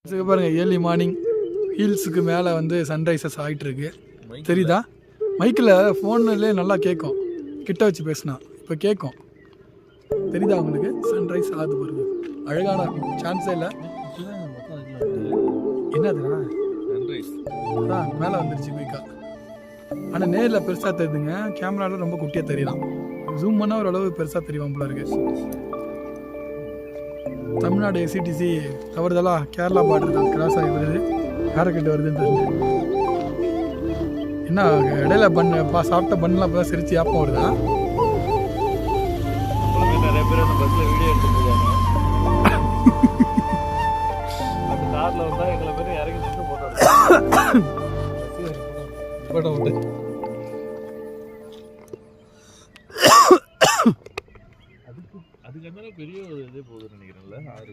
பாருங்க early morning ஹீல்ஸுக்கு மேலே வந்து சன்ரைசஸ் ஆகிட்டு இருக்கு. தெரியுதா? மைக்கில் ஃபோன்லேயே நல்லா கேட்கும். கிட்ட வச்சு பேசினா இப்போ கேட்கும். தெரியுதா உங்களுக்கு? சன்ரைஸ் ஆகுது பாருங்க. அழகான சான்ஸே இல்லை. என்னதுண்ணா அதான் மேலே வந்துருச்சு மைக்கா. ஆனால் நேரில் பெருசாக தெரியுதுங்க. கேமராவில் ரொம்ப குட்டியாக தெரியலாம். ஜூம் பண்ணால் ஓரளவு பெருசாக தெரியும் போல இருக்கு. தமிழ்நாடு எஸ்சிடிசி தவறுதலா கேரளா பார்டர் தான் கிராஸ் ஆகி வருது. யாரைக்கிட்ட வருதுன்னு தெரிஞ்சு என்ன இடையில சாப்பிட்ட பண்ணலாம் இப்போ தான் சிரிச்சு ஆப்பம் வருதா? நிறைய பேர் அந்த பஸ்ஸில் வீடியோ எடுத்துருக்காங்க. அந்த காரில் வந்தால் எங்களை பேர் இறங்கி நின்று போட்டோ விட்டு அதுக்கு அந்த பெரிய இதே போகுதுன்னு நினைக்கிறேன்ல 6